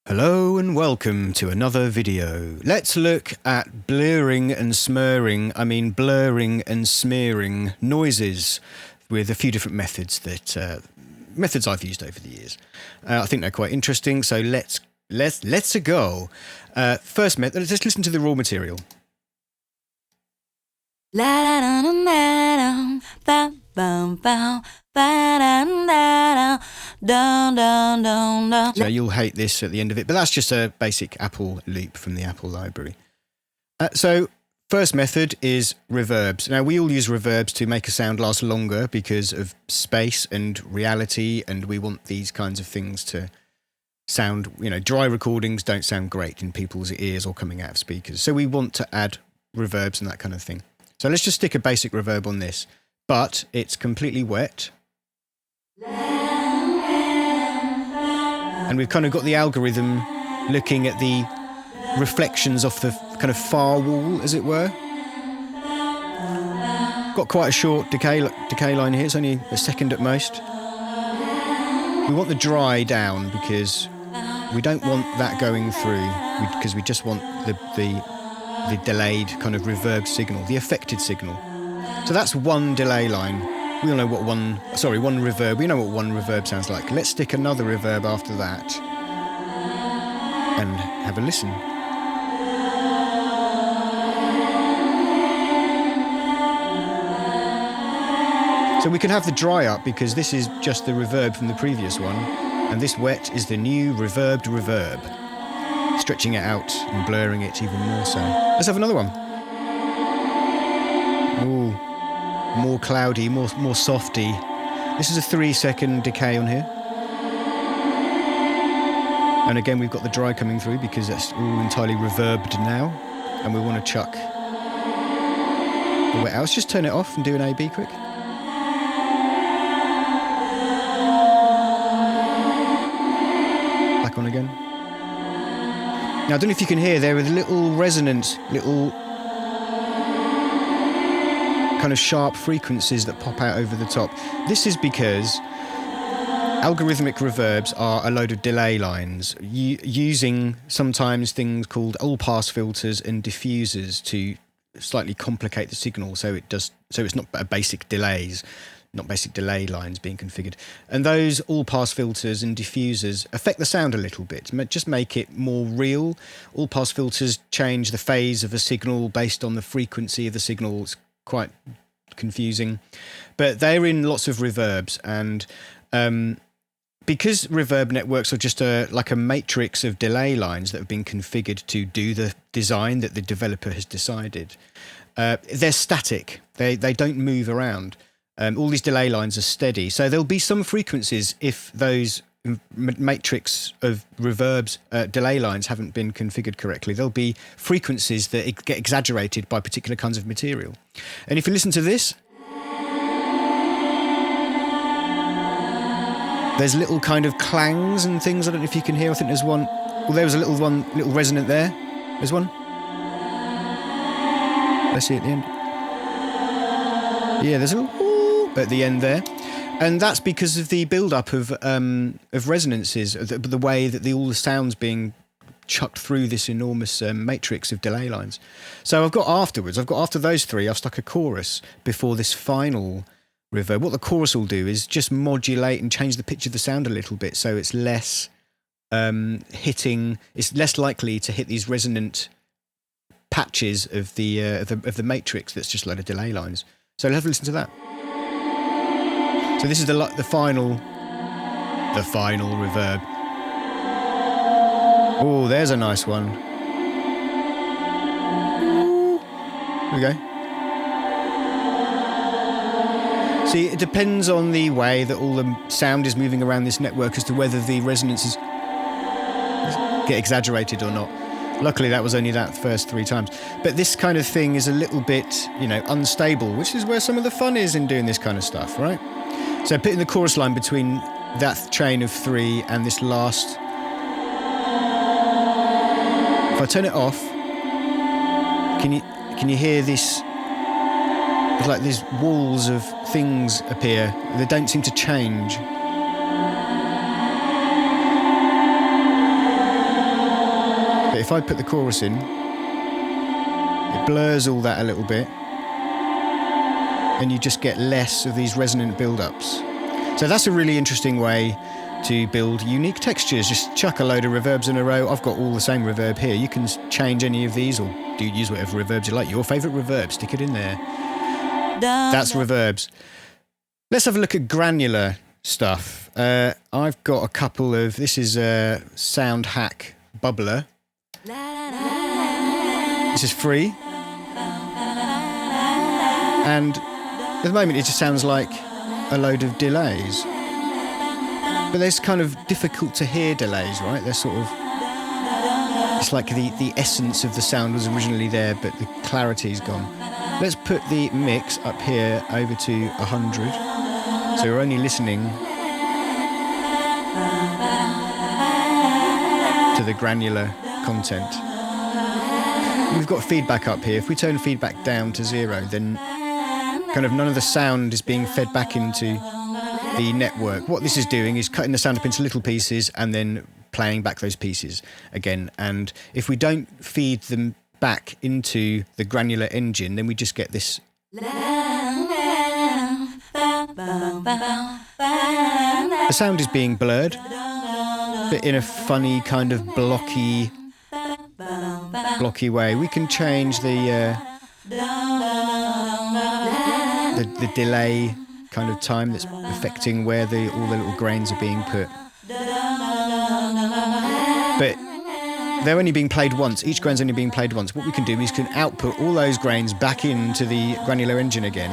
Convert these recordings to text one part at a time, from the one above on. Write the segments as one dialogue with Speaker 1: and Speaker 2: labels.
Speaker 1: Hello and welcome to another video. Let's look at blurring and smearing noises with a few different methods methods I've used over the years. I think they're quite interesting, so let's go. First method, let's listen to the raw material. So you'll hate this at the end of it, but that's just a basic Apple loop from the Apple library. So first method is reverbs. Now we all use reverbs to make a sound last longer because of space and reality, and we want these kinds of things to sound, dry recordings don't sound great in people's ears or coming out of speakers. So we want to add reverbs and that kind of thing. So let's just stick a basic reverb on this, but it's completely wet. And we've kind of got the algorithm looking at the reflections off the kind of far wall, as it were. Got quite a short decay line here. It's only a second at most. We want the dry down because we don't want that going through, because we just want the delayed kind of reverb signal, the affected signal. So that's one delay line. We all know what one reverb. We know what one reverb sounds like. Let's stick another reverb after that and have a listen. So we can have the dry up because this is just the reverb from the previous one, and this wet is the new reverbed reverb, stretching it out and blurring it even more so. Let's have another one. Ooh, more cloudy, more softy. This is a 3-second decay on here. And again, we've got the dry coming through because that's all entirely reverbed now. And we want to chuck the wet out. Let's just turn it off and do an A-B quick. Back on again. Now, I don't know if you can hear, there are little resonant, kind of sharp frequencies that pop out over the top. This is because algorithmic reverbs are a load of delay lines using sometimes things called all-pass filters and diffusers to slightly complicate the signal, so it's not basic delay lines being configured. And those all-pass filters and diffusers affect the sound a little bit, just make it more real. All-pass filters change the phase of a signal based on the frequency of the signal. It's quite confusing, but they're in lots of reverbs, and because reverb networks are just like a matrix of delay lines that have been configured to do the design that the developer has decided, they're static. They don't move around. All these delay lines are steady, so there'll be some frequencies if those matrix of reverbs delay lines haven't been configured correctly. There'll be frequencies that get exaggerated by particular kinds of material. And if you listen to this, there's little kind of clangs and things. I don't know if you can hear. I think there's one. Well, there was a little resonant there. There's one. Let's see at the end. Yeah, there's a little at the end there. And that's because of the build-up of resonances, the way that all the sounds being chucked through this enormous matrix of delay lines. So after those three, I've stuck a chorus before this final reverb. What the chorus will do is just modulate and change the pitch of the sound a little bit, so it's less it's less likely to hit these resonant patches of the matrix that's just a load of delay lines. So let's have a listen to that. So this is the final reverb. Oh, there's a nice one. There we go. See, it depends on the way that all the sound is moving around this network as to whether the resonances get exaggerated or not. Luckily, that was only that first 3 times. But this kind of thing is a little bit, unstable, which is where some of the fun is in doing this kind of stuff, right? So putting the chorus line between that chain of 3 and this last. If I turn it off, can you hear this? It's like these walls of things appear. They don't seem to change. But if I put the chorus in, it blurs all that a little bit, and you just get less of these resonant build-ups. So that's a really interesting way to build unique textures. Just chuck a load of reverbs in a row. I've got all the same reverb here. You can change any of these or use whatever reverbs you like. Your favourite reverb, stick it in there. That's reverbs. Let's have a look at granular stuff. I've got a couple of... This is a Sound Hack Bubbler. This is free. And at the moment it just sounds like a load of delays. But there's kind of difficult to hear delays, right? They're sort of... It's like the essence of the sound was originally there, but the clarity's gone. Let's put the mix up here over to 100. So we're only listening to the granular content. We've got feedback up here. If we turn feedback down to 0, then kind of none of the sound is being fed back into the network. What this is doing is cutting the sound up into little pieces and then playing back those pieces again. And if we don't feed them back into the granular engine, then we just get this. The sound is being blurred, but in a funny kind of blocky way. We can change the delay kind of time that's affecting where all the little grains are being put. But they're only being played once. Each grain's only being played once. What we can do is can output all those grains back into the granular engine again.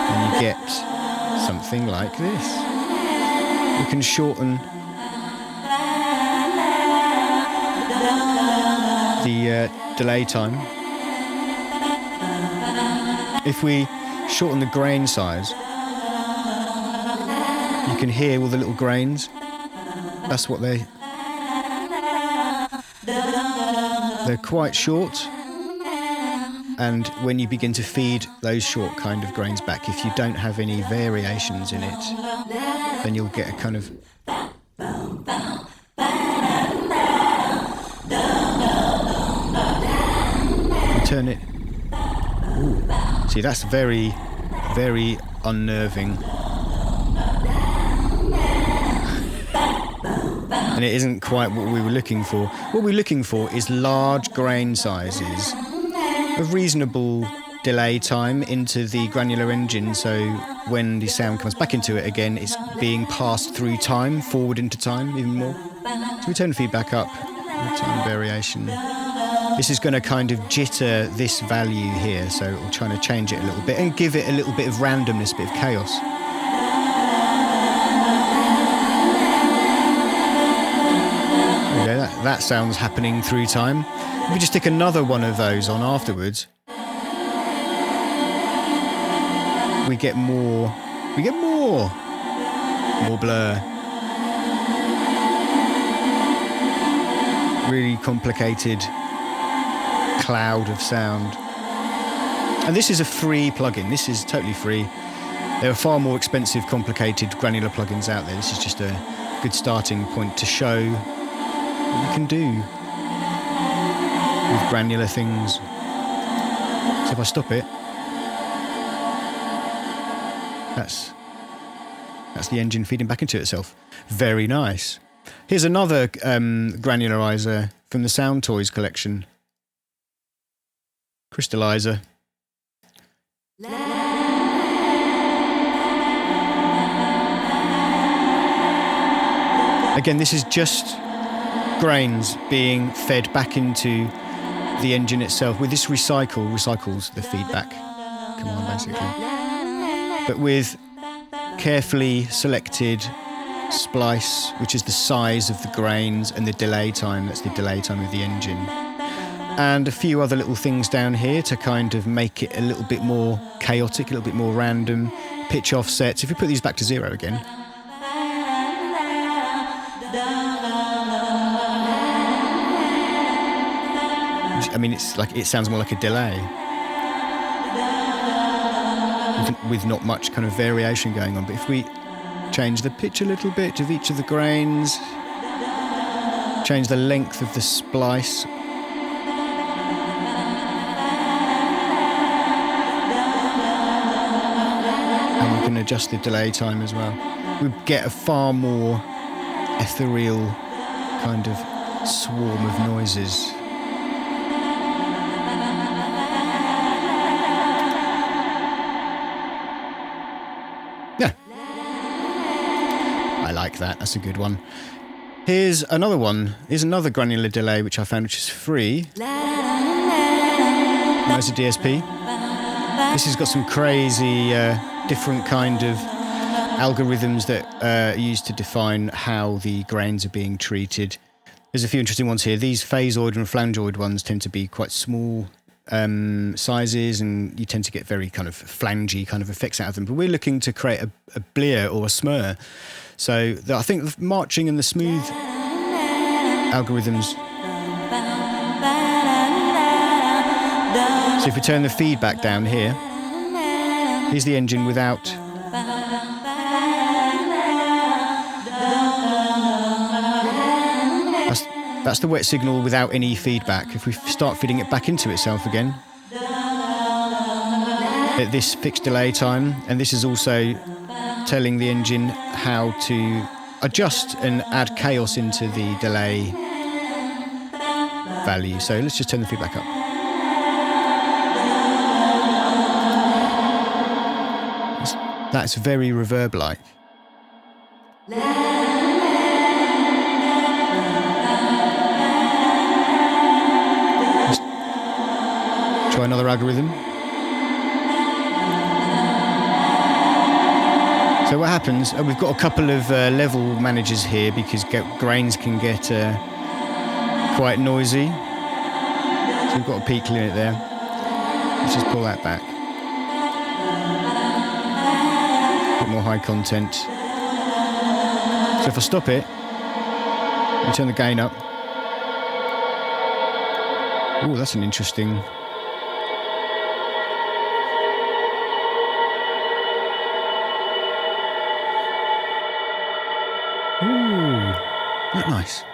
Speaker 1: And you get something like this. We can shorten the delay time. If we shorten the grain size, you can hear all the little grains. That's what they're quite short. And when you begin to feed those short kind of grains back, if you don't have any variations in it, then you'll get a kind of... Turn it... Ooh. See, that's very, very unnerving. And it isn't quite what we were looking for. What we're looking for is large grain sizes, a reasonable delay time into the granular engine, so when the sound comes back into it again, it's being passed through time, forward into time even more. So we turn the feedback up, time variation. This is going to kind of jitter this value here, so we're trying to change it a little bit and give it a little bit of randomness, a bit of chaos. Yeah, that sound's happening through time. If we just stick another one of those on afterwards, we get more blur. Really complicated cloud of sound. And this is a free plugin. This is totally free. There are far more expensive, complicated granular plugins out there. This is just a good starting point to show what you can do with granular things. So if I stop it, that's the engine feeding back into itself. Very nice. Here's another granularizer from the SoundToys collection. Crystallizer. Again, this is just grains being fed back into the engine itself with this recycles the feedback command basically, but with carefully selected splice, which is the size of the grains, and the delay time, that's the delay time of the engine, and a few other little things down here to kind of make it a little bit more chaotic, a little bit more random. Pitch offsets, if you put these back to 0 again, I mean, it's like, it sounds more like a delay with not much kind of variation going on. But if we change the pitch a little bit of each of the grains, change the length of the splice. And we can adjust the delay time as well. We get a far more ethereal kind of swarm of noises. Yeah, I like that. That's a good one. Here's another one. Here's another granular delay which I found, which is free. UrsaDSP. This has got some crazy different kind of algorithms that are used to define how the grains are being treated. There's a few interesting ones here. These phasoid and flangeoid ones tend to be quite small sizes, and you tend to get very kind of flangey kind of effects out of them. But we're looking to create a blear or a smur. So I think the marching and the smooth algorithms. So if we turn the feedback down here, here's the engine without. That's the wet signal without any feedback. If we start feeding it back into itself again, at this fixed delay time, and this is also telling the engine how to adjust and add chaos into the delay value. So let's just turn the feedback up. That's very reverb-like. Try another algorithm. So what happens, we've got a couple of level managers here because grains can get quite noisy. So we've got a peak limit there. Let's just pull that back. A bit more high content. So if I stop it, I turn the gain up. Oh, that's an interesting... Ooh, that nice.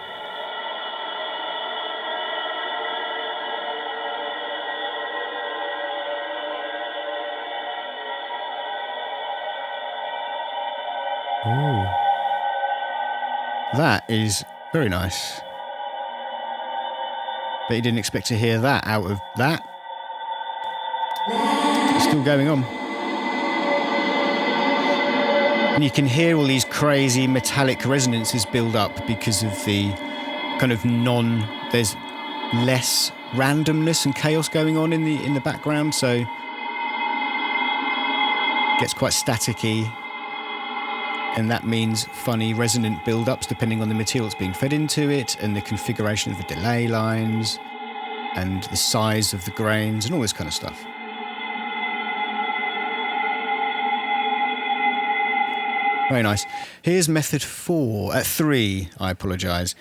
Speaker 1: Ooh. That is very nice. Bet you didn't expect to hear that out of that. It's still going on. And you can hear all these crazy metallic resonances build up because of the kind of there's less randomness and chaos going on in the background, so it gets quite staticky, and that means funny resonant build-ups depending on the material that's being fed into it and the configuration of the delay lines and the size of the grains and all this kind of stuff. Very nice. Here's method 3, I apologise.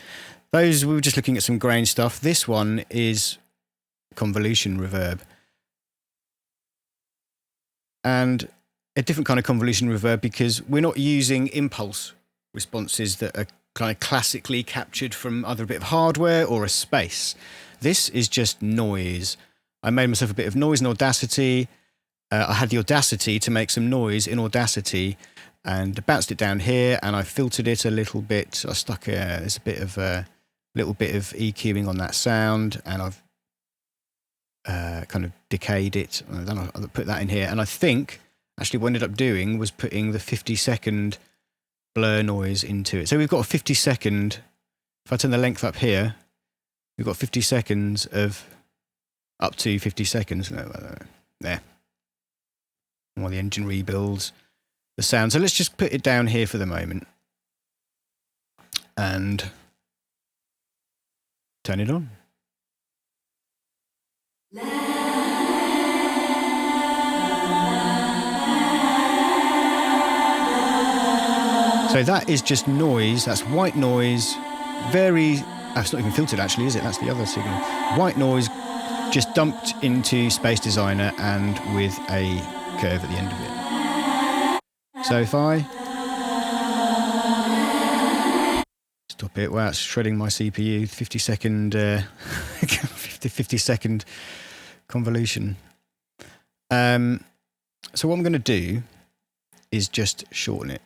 Speaker 1: Those, we were just looking at some grain stuff. This one is Convolution Reverb. And a different kind of Convolution Reverb because we're not using impulse responses that are kind of classically captured from either a bit of hardware or a space. This is just noise. I made myself a bit of noise in Audacity. I had the audacity to make some noise in Audacity and bounced it down here, and I filtered it a little bit. I stuck there's a little bit of EQing on that sound, and I've kind of decayed it. And then I put that in here, and I think actually what I ended up doing was putting the 50-second blur noise into it. So we've got a 50-second. If I turn the length up here, we've got 50 seconds of up to 50 seconds. No, there. While the engine rebuilds the sound. So let's just put it down here for the moment and turn it on. So that is just noise. That's white noise. It's not even filtered actually, is it? That's the other signal. White noise just dumped into Space Designer and with a curve at the end of it. So if I Stop it. Wow, it's shredding my CPU. 50-second 50-second convolution. So what I'm going to do is just shorten it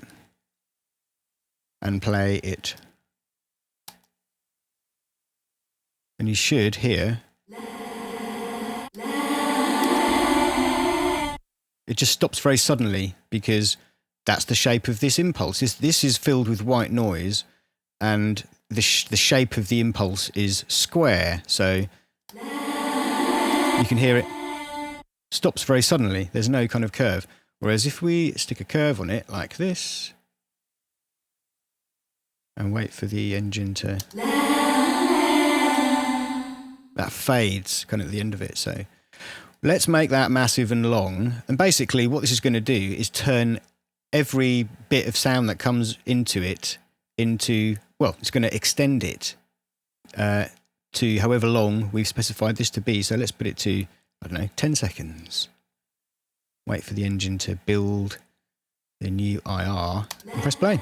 Speaker 1: and play it. And you should hear it just stops very suddenly because that's the shape of this impulse. This is filled with white noise, and the shape of the impulse is square. So you can hear it stops very suddenly. There's no kind of curve. Whereas if we stick a curve on it like this and wait for the engine to... that fades kind of at the end of it. So let's make that massive and long. And basically what this is going to do is turn every bit of sound that comes into it into... well, it's going to extend it to however long we've specified this to be. So let's put it to, I don't know, 10 seconds. Wait for the engine to build the new IR and press play.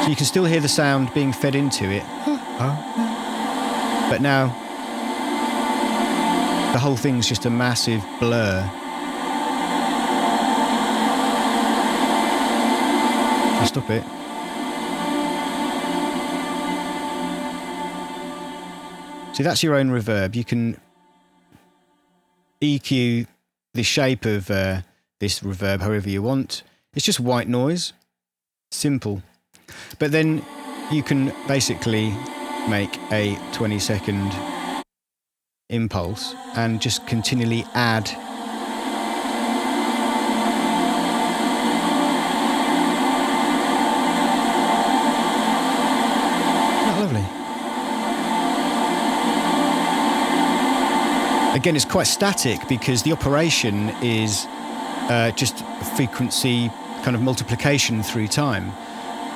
Speaker 1: So you can still hear the sound being fed into it. But now the whole thing's just a massive blur. I'll stop it. See, that's your own reverb. You can EQ the shape of this reverb however you want. It's just white noise. Simple. But then you can basically make a 20-second impulse and just continually add lovely. Again, it's quite static because the operation is just frequency kind of multiplication through time,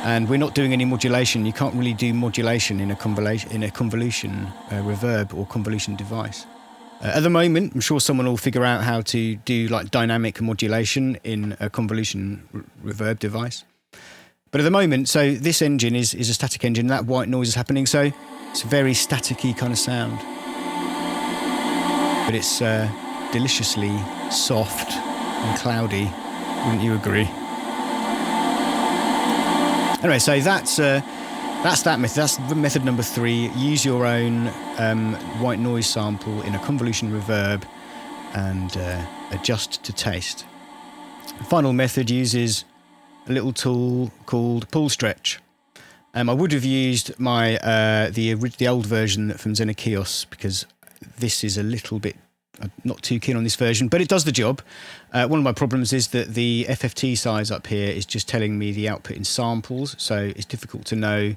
Speaker 1: and we're not doing any modulation. You can't really do modulation in a convolution reverb or convolution device. At the moment, I'm sure someone will figure out how to do like dynamic modulation in a convolution reverb device. But at the moment, so this engine is a static engine. That white noise is happening, so it's a very staticky kind of sound. But it's deliciously soft and cloudy, wouldn't you agree? Anyway, so that's that method. That's method number 3. Use your own white noise sample in a convolution reverb and adjust to taste. The final method uses a little tool called PaulXStretch. I would have used my the old version from Xenakios because this is a little bit... I'm not too keen on this version, but it does the job. One of my problems is that the FFT size up here is just telling me the output in samples, so it's difficult to know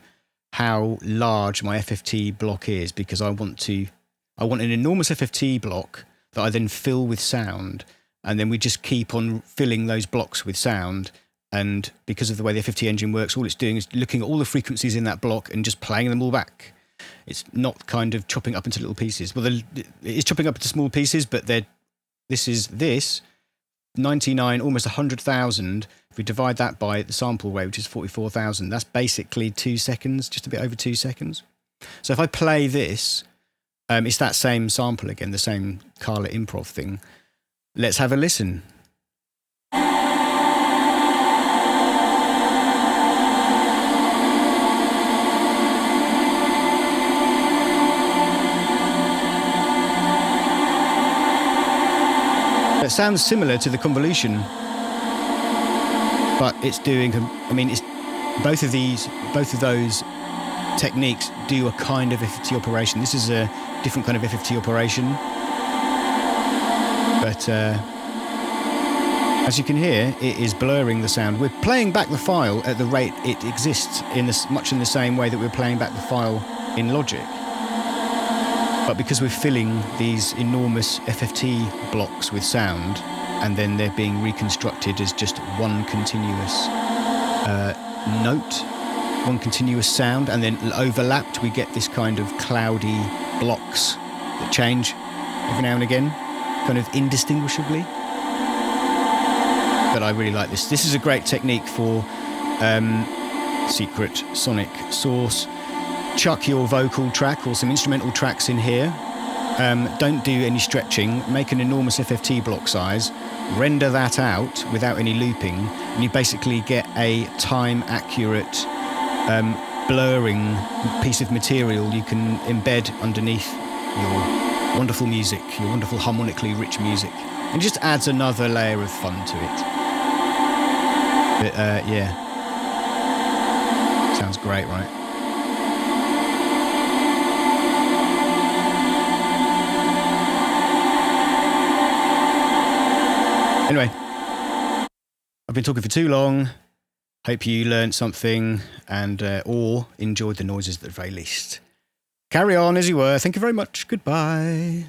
Speaker 1: how large my FFT block is because I want an enormous FFT block that I then fill with sound, and then we just keep on filling those blocks with sound. And because of the way the FFT engine works, all it's doing is looking at all the frequencies in that block and just playing them all back. It's not kind of chopping up into little pieces. Well, it is chopping up into small pieces, but this 99, almost 100,000. If we divide that by the sample rate, which is 44,000, that's basically 2 seconds, just a bit over 2 seconds. So if I play this, it's that same sample again, the same Carla improv thing. Let's have a listen. It sounds similar to the convolution, but it's doing, it's both of those techniques do a kind of FFT operation. This is a different kind of FFT operation, but as you can hear, it is blurring the sound. We're playing back the file at the rate it exists, much in the same way that we're playing back the file in Logic. But because we're filling these enormous FFT blocks with sound, and then they're being reconstructed as just one continuous note, one continuous sound, and then overlapped, we get this kind of cloudy blocks that change every now and again, kind of indistinguishably. But I really like this. This is a great technique for secret sonic source. Chuck your vocal track or some instrumental tracks in here. Don't do any stretching. Make an enormous FFT block size. Render that out without any looping, and you basically get a time-accurate blurring piece of material you can embed underneath your wonderful music, your wonderful harmonically rich music. And it just adds another layer of fun to it. But yeah, sounds great, right? Anyway, I've been talking for too long. Hope you learned something and or enjoyed the noises at the very least. Carry on as you were. Thank you very much. Goodbye.